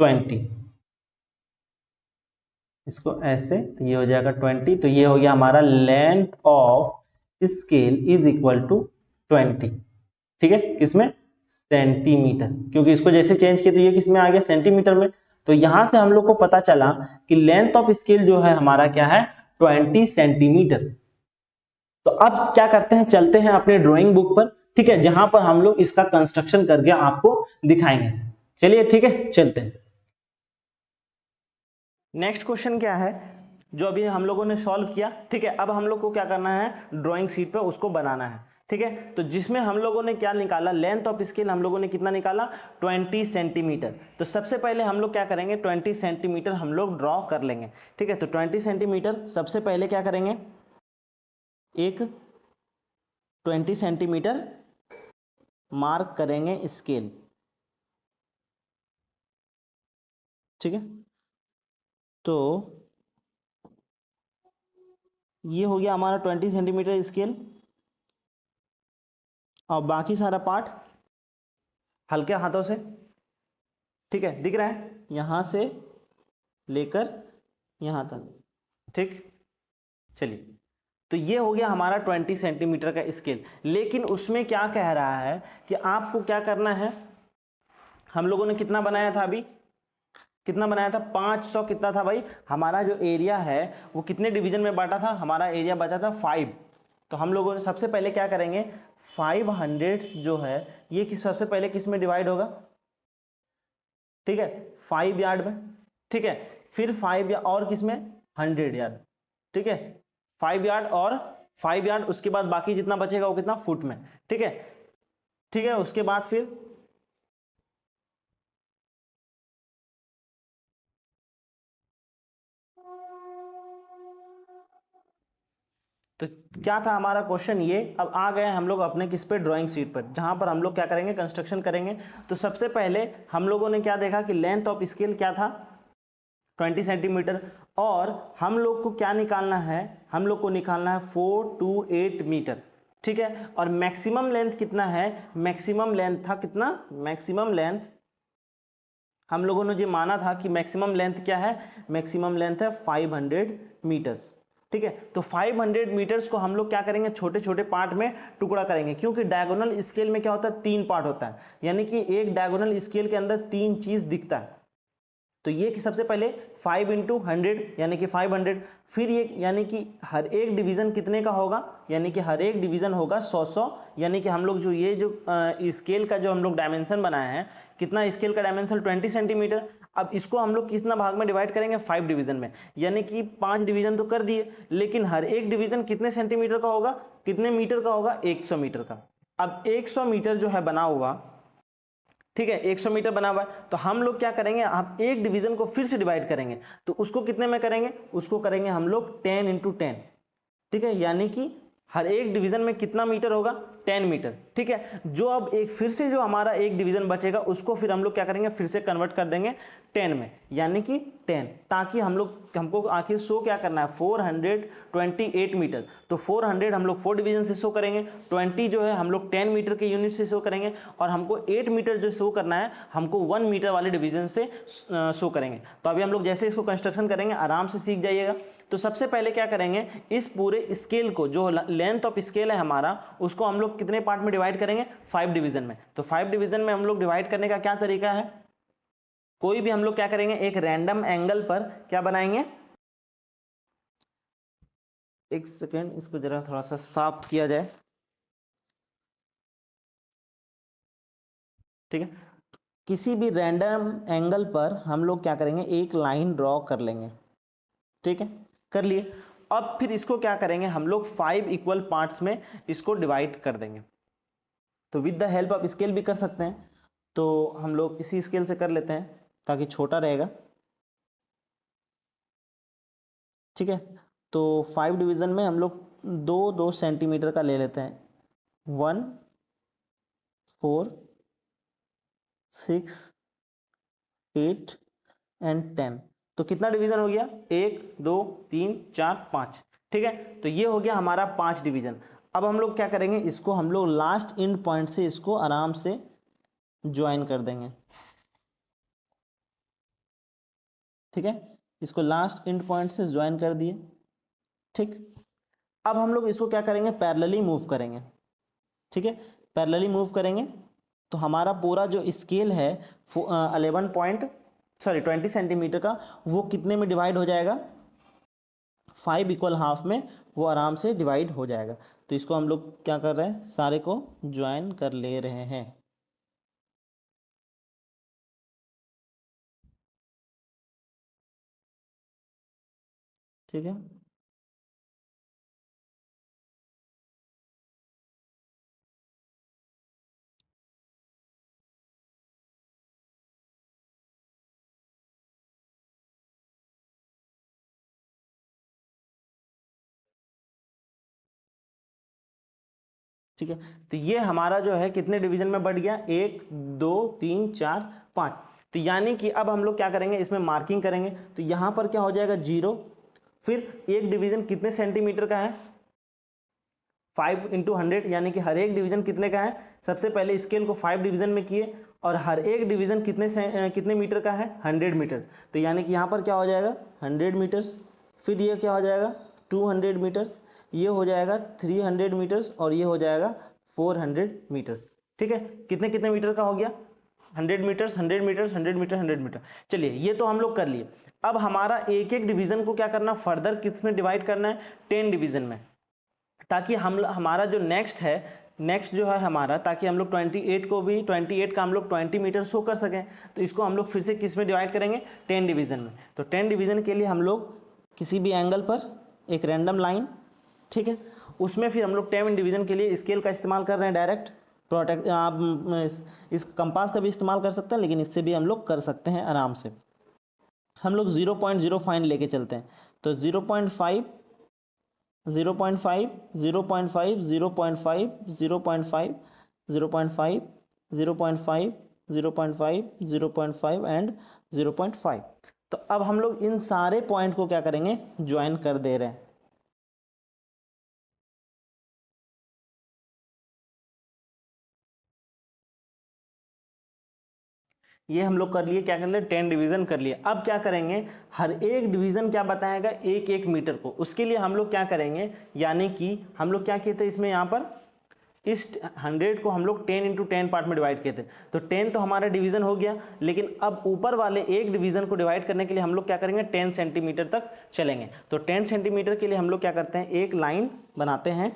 Speaker 1: 20, इसको ऐसे, तो ये हो जाएगा 20। तो ये हो गया हमारा length of scale is equal to 20, ठीक है, किसमें, सेंटीमीटर, क्योंकि इसको जैसे चेंज किया तो ये किसमें आ गया, सेंटीमीटर में। तो यहां से हम लोग को पता चला कि लेंथ ऑफ स्केल जो है हमारा क्या है, 20 सेंटीमीटर। तो अब क्या करते हैं, चलते हैं अपने ड्राइंग बुक पर, ठीक है, जहां पर हम लोग इसका कंस्ट्रक्शन करके आपको दिखाएंगे। चलिए ठीक है, चलते हैं। नेक्स्ट क्वेश्चन क्या है, जो अभी हम लोगों ने सॉल्व किया, ठीक है। अब हम लोग को क्या करना है, ड्राइंग शीट पर उसको बनाना है, ठीक है। तो जिसमें हम लोगों ने क्या निकाला, लेंथ ऑफ स्केल हम लोगों ने कितना निकाला, 20 सेंटीमीटर। तो सबसे पहले हम लोग क्या करेंगे, 20 सेंटीमीटर हम लोग ड्रॉ कर लेंगे। ठीक है, तो 20 सेंटीमीटर सबसे पहले क्या करेंगे, एक 20 सेंटीमीटर मार्क करेंगे स्केल। ठीक है, तो ये हो गया हमारा 20 सेंटीमीटर स्केल। और बाकी सारा पार्ट हल्के हाथों से, ठीक है, दिख रहा है, यहां से लेकर यहां तक। ठीक, चलिए, तो ये हो गया हमारा 20 सेंटीमीटर का स्केल। लेकिन उसमें क्या कह रहा है कि आपको क्या करना है, हम लोगों ने कितना बनाया था अभी, कितना बनाया था, 500 कितना था भाई, हमारा जो एरिया है वो कितने डिवीजन में बांटा था, हमारा एरिया बचा था 5। तो हम लोगों ने सबसे पहले क्या करेंगे, 500 जो है ये किस सबसे पहले किस में डिवाइड होगा, ठीक है, 5 यार्ड में। ठीक है, फिर 5 या और किस में, 100 यार्ड। ठीक है, 5 यार्ड और 5 यार्ड, उसके बाद बाकी जितना बचेगा वो कितना, फुट में। ठीक है, ठीक है, उसके बाद फिर तो क्या था हमारा क्वेश्चन ये, अब आ गए हम लोग अपने किस पे, ड्राइंग शीट पर, जहां पर हम लोग क्या करेंगे, कंस्ट्रक्शन करेंगे। तो सबसे पहले हम लोगों ने क्या देखा कि लेंथ ऑफ स्केल क्या था, 20 सेंटीमीटर। और हम लोग को क्या निकालना है, हम लोग को निकालना है 428 मीटर। ठीक है, और मैक्सिमम लेंथ कितना है, मैक्सिमम लेंथ था कितना, मैक्सिमम लेंथ हम लोगों ने जो माना था कि मैक्सिमम लेंथ क्या है, मैक्सिमम लेंथ है 500 मीटर्स। ठीक है, तो 500 मीटर्स को हम लोग क्या करेंगे, छोटे छोटे पार्ट में टुकड़ा करेंगे, क्योंकि डायगोनल स्केल में क्या होता है, 3 पार्ट होता है, यानी कि एक डायगोनल स्केल के अंदर 3 चीज दिखता है। तो ये कि सबसे पहले 5 इंटू 100 यानी कि 500, फिर ये यानी कि हर एक डिवीजन कितने का होगा, यानी कि हर एक डिवीजन होगा 100 यानी कि हम लोग जो ये जो स्केल का जो हम लोग डायमेंशन बनाए हैं, कितना स्केल का डायमेंशन, 20 सेंटीमीटर। अब इसको हम लोग कितना भाग में डिवाइड करेंगे, 5 डिवीजन में, यानी कि 5 डिवीजन तो कर दिए, लेकिन हर एक डिवीजन कितने सेंटीमीटर का होगा, कितने मीटर का होगा, 100 मीटर का। अब 100 मीटर जो है बना हुआ, ठीक है, 100 मीटर बना हुआ है, तो हम लोग क्या करेंगे, हम एक डिवीजन को फिर से डिवाइड करेंगे। तो उसको कितने में करेंगे, उसको करेंगे हम लोग 10 इंटू 10। ठीक है, यानी कि हर एक डिवीजन में कितना मीटर होगा, 10 मीटर। ठीक है, जो अब एक फिर से जो हमारा एक डिवीजन बचेगा उसको फिर हम लोग क्या करेंगे, फिर से कन्वर्ट कर देंगे 10 में, यानी कि 10, ताकि हम लोग हमको आखिर शो क्या करना है, 428 मीटर। तो 400 हम लोग 4 डिवीजन से शो करेंगे, 20 जो है हम लोग 10 मीटर के यूनिट से शो करेंगे, और हमको 8 मीटर जो शो करना है हमको 1 मीटर वाले डिवीजन से शो करेंगे। तो अभी हम लोग जैसे इसको कंस्ट्रक्शन करेंगे आराम से सीख जाइएगा। तो सबसे पहले क्या करेंगे, इस पूरे स्केल को, जो लेंथ ऑफ स्केल है हमारा, उसको हम लोग कितने पार्ट में डिवाइड करेंगे, 5 डिवीजन में। तो 5 डिवीजन में हम लोग डिवाइड करने का क्या तरीका है, कोई भी हम लोग क्या करेंगे, एक रैंडम एंगल पर क्या बनाएंगे, एक सेकेंड इसको जरा थोड़ा सा साफ किया जाए। ठीक है, किसी भी रैंडम एंगल पर हम लोग क्या करेंगे, एक लाइन ड्रॉ कर लेंगे। ठीक है, कर लिए। अब फिर इसको क्या करेंगे, हम लोग 5 इक्वल पार्ट्स में इसको डिवाइड कर देंगे। तो with the help of scale भी कर सकते हैं, तो हम लोग इसी स्केल से कर लेते हैं ताकि छोटा रहेगा। ठीक है, तो 5 डिवीजन में हम लोग 2-2 सेंटीमीटर का ले लेते हैं, 1, 4, 6, 8 एंड 10। तो कितना डिवीजन हो गया, 1 2 3 4 5। ठीक है, तो ये हो गया हमारा 5 डिवीजन। अब हम लोग क्या करेंगे, इसको हम लोग लास्ट एंड पॉइंट से इसको आराम से ज्वाइन कर देंगे। ठीक है, इसको लास्ट एंड पॉइंट से ज्वाइन कर दिए। ठीक, अब हम लोग इसको क्या करेंगे, पैरेलली मूव करेंगे। ठीक है, पैरेलली मूव करेंगे तो हमारा पूरा जो स्केल है 11 पॉइंट सॉरी 20 सेंटीमीटर का, वो कितने में डिवाइड हो जाएगा, 5 इक्वल हाफ में वो आराम से डिवाइड हो जाएगा। तो इसको हम लोग क्या कर रहे हैं, सारे को ज्वाइन कर ले रहे हैं। ठीक है, ठीक है। तो ये हमारा जो है कितने डिवीजन में बढ़ गया, 1 2 3 4 5। तो यानी कि अब हम लोग क्या करेंगे, इसमें मार्किंग करेंगे। तो यहां पर क्या हो जाएगा 0, फिर एक डिवीजन कितने सेंटीमीटर का है, 5 इंटू 100, यानी कि हर एक डिवीजन कितने का है। सबसे पहले स्केल को 5 डिवीजन में किए और हर एक डिवीजन कितने मीटर का है, 100 मीटर। तो यानी कि यहाँ पर क्या हो जाएगा 100 मीटर्स, फिर ये क्या हो जाएगा 200 मीटर्स, ये हो जाएगा 300 मीटर्स और ये हो जाएगा 400 मीटर्स। ठीक है, कितने कितने मीटर का हो गया, 100 मीटर्स 100 मीटर्स 100 मीटर 100 मीटर। चलिए ये तो हम लोग कर लिए। अब हमारा एक एक डिवीजन को क्या करना, फर्दर किस में डिवाइड करना है, 10 डिवीजन में, ताकि हम हमारा जो नेक्स्ट जो है हमारा, ताकि हम लोग 28 को भी 28 का हम लोग 20 मीटर शो कर सकें। तो इसको हम लोग फिर से किस में डिवाइड करेंगे, 10 डिवीजन में। तो 10 डिवीजन के लिए हम लोग किसी भी एंगल पर एक रैंडम लाइन, ठीक है, उसमें फिर हम लोग 10 डिवीजन के लिए स्केल का इस्तेमाल कर रहे हैं डायरेक्ट। प्रोटेक्ट आप इस कंपास का भी इस्तेमाल कर सकते हैं, लेकिन इससे भी हम लोग कर सकते हैं आराम से। हम लोग 0.05 लेके चलते हैं। तो 0.5 0.5 0.5 0.5 0.5 0.5 0.5 0.5 0.5 एंड 0.5। तो अब हम लोग इन सारे पॉइंट को क्या करेंगे, ज्वाइन कर दे रहे हैं। ये हम लोग कर लिए, क्या कर लिए 10 डिवीजन कर लिए। अब क्या करेंगे, हर एक डिवीजन क्या बताएगा, एक एक मीटर को। उसके लिए हम लोग क्या करेंगे, यानी कि हम लोग क्या किए थे इसमें, यहाँ पर इस 100 को हम लोग 10 इंटू 10 पार्ट में डिवाइड किए थे। तो 10 तो हमारा डिवीजन हो गया, लेकिन अब ऊपर वाले एक डिवीजन को डिवाइड करने के लिए हम लोग क्या करेंगे, 10 सेंटीमीटर तक चलेंगे। तो 10 सेंटीमीटर के लिए हम लोग क्या करते हैं, एक लाइन बनाते हैं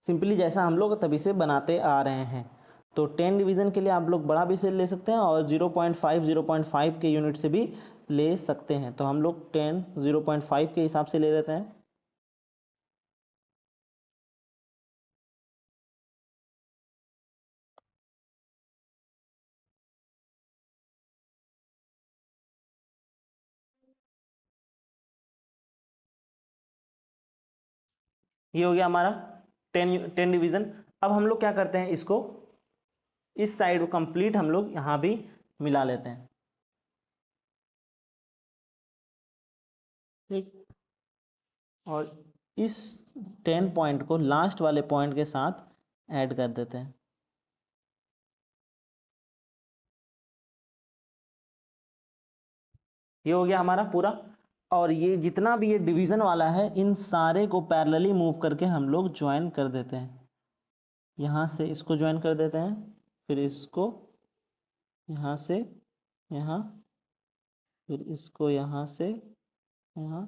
Speaker 1: सिंपली, जैसा हम लोग तभी से बनाते आ रहे हैं। तो 10 डिवीजन के लिए आप लोग बड़ा भी से ले सकते हैं और 0.5 के यूनिट से भी ले सकते हैं। तो हम लोग 10 0.5 के हिसाब से ले लेते हैं। ये हो गया हमारा 10 डिवीजन। अब हम लोग क्या करते हैं, इसको इस साइड को कंप्लीट हम लोग यहां भी मिला लेते हैं। ठीक, और इस 10 पॉइंट को लास्ट वाले पॉइंट के साथ ऐड कर देते हैं। ये हो गया हमारा पूरा। और ये जितना भी ये डिवीजन वाला है, इन सारे को पैरेलली मूव करके हम लोग ज्वाइन कर देते हैं। यहाँ से इसको ज्वाइन कर देते हैं, फिर इसको यहाँ से यहाँ, फिर इसको यहाँ से यहाँ,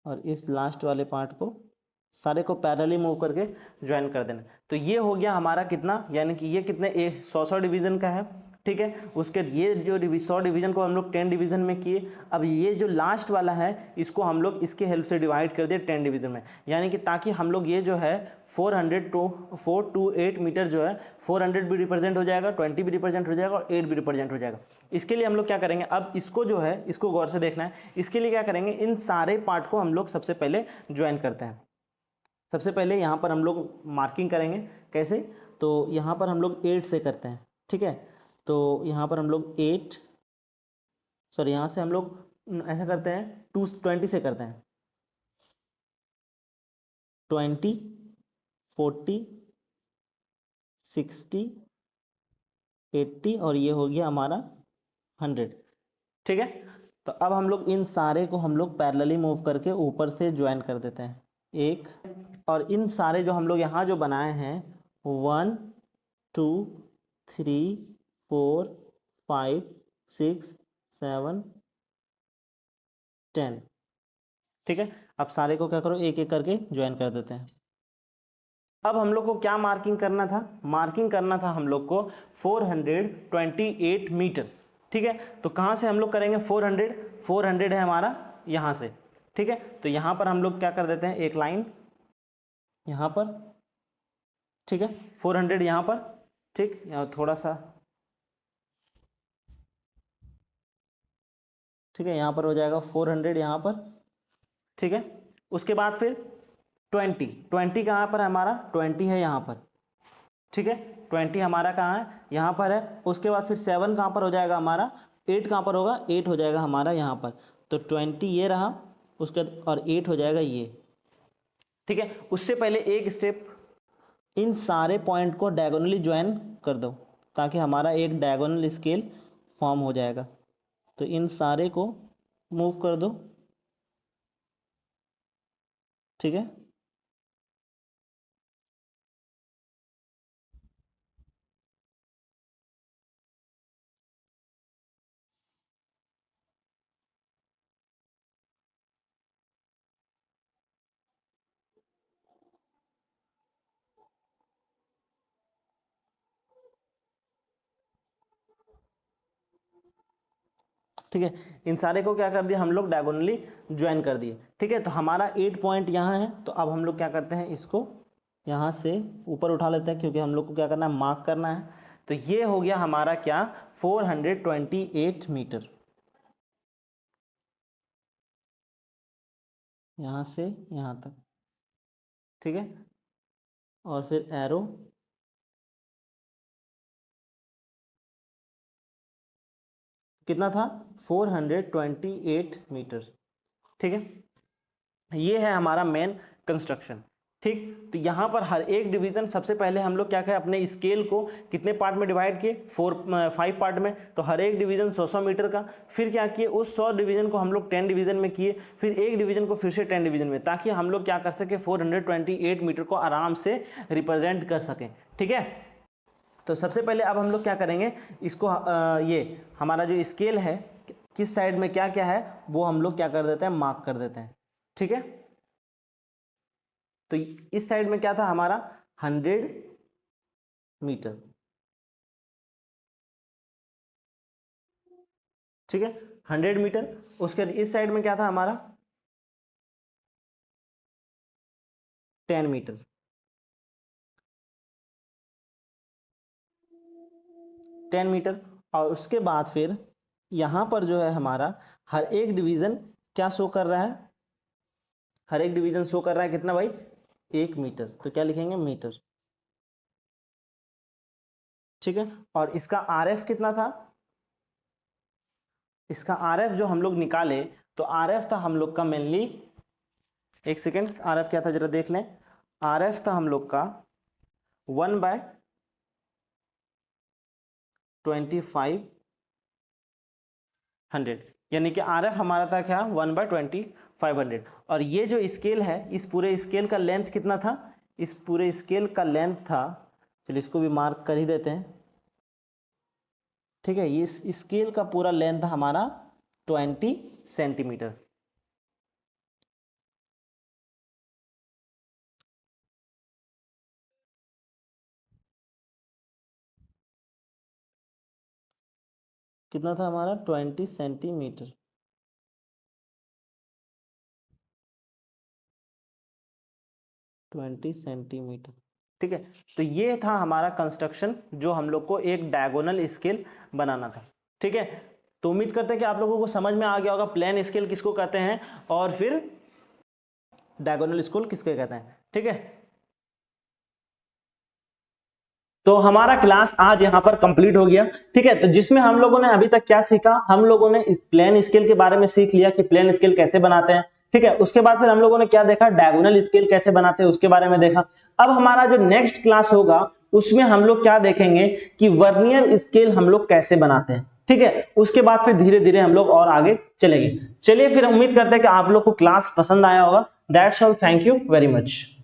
Speaker 1: और इस लास्ट वाले पार्ट को सारे को पैरेलली मूव करके ज्वाइन कर देना। तो ये हो गया हमारा कितना, यानी कि ये कितने 100 डिवीजन का है। ठीक है, उसके ये जो 100 डिवीजन को हम लोग 10 डिवीजन में किए। अब ये जो लास्ट वाला है, इसको हम लोग इसके हेल्प से डिवाइड कर दिए 10 डिवीजन में, यानी कि ताकि हम लोग ये जो है 428 मीटर जो है, 400 भी रिप्रेजेंट हो जाएगा, 20 भी रिप्रेजेंट हो जाएगा और 8 भी रिप्रेजेंट हो जाएगा। इसके लिए हम लोग क्या करेंगे, अब इसको जो है, इसको गौर से देखना है। इसके लिए क्या करेंगे, इन सारे पार्ट को हम लोग सबसे पहले ज्वाइन करते हैं। सबसे पहले यहाँ पर हम लोग मार्किंग करेंगे, कैसे, तो यहाँ पर हम लोग 8 से करते हैं। ठीक है, तो यहाँ पर हम लोग 8, सॉरी यहाँ से हम लोग ऐसा करते हैं 20 से करते हैं, 20 40 60 80 और ये हो गया हमारा 100। ठीक है, तो अब हम लोग इन सारे को हम लोग पैरेलली मूव करके ऊपर से ज्वाइन कर देते हैं एक। और इन सारे जो हम लोग यहाँ जो बनाए हैं, 1 2 3 4 5 6 7 10। ठीक है, अब सारे को क्या करो, एक एक करके ज्वाइन कर देते हैं। अब हम लोग को क्या मार्किंग करना था, मार्किंग करना था हम लोग को 428 मीटर्स। ठीक है, तो कहाँ से हम लोग करेंगे, 400 है हमारा यहाँ से। ठीक है, तो यहाँ पर हम लोग क्या कर देते हैं, एक लाइन यहाँ पर। ठीक है, 400 यहाँ पर। ठीक, यहाँ थोड़ा सा, ठीक है, यहाँ पर हो जाएगा 400 यहाँ पर। ठीक है, उसके बाद फिर 20 कहाँ पर है हमारा, 20 है यहाँ पर, ठीक है, 20 हमारा कहाँ है, यहाँ पर है। उसके बाद फिर 7 कहाँ पर हो जाएगा हमारा, 8 कहाँ पर होगा, 8 हो जाएगा हमारा यहाँ पर। तो 20 ये रहा, उसके और 8 हो जाएगा ये, ठीक है। उससे पहले एक स्टेप, इन सारे पॉइंट को डायगोनली ज्वाइन कर दो ताकि हमारा एक डायगोनल स्केल फॉर्म हो जाएगा। तो इन सारे को मूव कर दो, ठीक है। ठीक है, इन सारे को क्या कर दिया हम लोग, डायगोनली ज्वाइन कर दिए, ठीक है। तो हमारा 8 पॉइंट यहाँ है। तो अब हम लोग क्या करते हैं, इसको यहाँ से ऊपर उठा लेते हैं क्योंकि हम लोग को क्या करना है, मार्क करना है। तो ये हो गया हमारा क्या, 428 मीटर, यहाँ से यहाँ तक, ठीक है। और फिर एरो, कितना था, 428 मीटर, ठीक है। ये है हमारा मेन कंस्ट्रक्शन, ठीक। तो यहाँ पर हर एक डिवीजन, सबसे पहले हम लोग क्या करें, अपने स्केल को कितने पार्ट में डिवाइड किए, 5 पार्ट में। तो हर एक डिवीजन 100 मीटर का। फिर क्या किए, उस 100 डिवीजन को हम लोग 10 डिवीजन में किए, फिर एक डिवीजन को फिर से 10 डिवीजन में, ताकि हम लोग क्या कर सके, 428 मीटर को आराम से रिप्रेजेंट कर सकें, ठीक है। तो सबसे पहले अब हम लोग क्या करेंगे, इसको ये हमारा जो स्केल है, किस साइड में क्या क्या है वो हम लोग क्या कर देते हैं, मार्क कर देते हैं, ठीक है। तो इस साइड में क्या था हमारा, 100 मीटर, ठीक है, 100 मीटर। उसके इस साइड में क्या था हमारा, 10 मीटर, और उसके बाद फिर यहां पर जो है हमारा हर एक डिवीजन क्या शो कर रहा है, हर एक डिवीजन शो कर रहा है कितना भाई, 1 मीटर। तो क्या लिखेंगे, मीटर, ठीक है। और इसका आरएफ कितना था, इसका आरएफ जो हम लोग निकाले, तो आरएफ था हम लोग का मेनली, एक सेकेंड, आरएफ क्या था जरा देख लें। आरएफ था हम लोग का 1/2500, यानी कि आरएफ हमारा था क्या, 1/2500। और ये जो स्केल है, इस पूरे स्केल का लेंथ कितना था, इस पूरे स्केल का लेंथ था, चलिए इसको भी मार्क कर ही देते हैं, ठीक है। इस स्केल का पूरा लेंथ हमारा 20 सेंटीमीटर, कितना था हमारा, 20 सेंटीमीटर, ठीक है। तो ये था हमारा कंस्ट्रक्शन, जो हम लोग को एक डायगोनल स्केल बनाना था, ठीक है। तो उम्मीद करते हैं कि आप लोगों को समझ में आ गया होगा प्लेन स्केल किसको कहते हैं और फिर डायगोनल स्केल किसको कहते हैं, ठीक है। तो हमारा क्लास आज यहाँ पर कंप्लीट हो गया, ठीक है। तो जिसमें हम लोगों ने अभी तक क्या सीखा, हम लोगों ने प्लेन स्केल के बारे में सीख लिया कि प्लेन स्केल कैसे बनाते हैं, ठीक है। उसके बाद फिर हम लोगों ने क्या देखा, डायगोनल स्केल कैसे बनाते हैं उसके बारे में देखा। अब हमारा जो नेक्स्ट क्लास होगा उसमें हम लोग क्या देखेंगे कि वर्नियर स्केल हम लोग कैसे बनाते हैं, ठीक है। उसके बाद फिर धीरे धीरे हम लोग और आगे चलेंगे। चलिए फिर उम्मीद करते हैं कि आप लोग को क्लास पसंद आया होगा। That's all, thank you very much.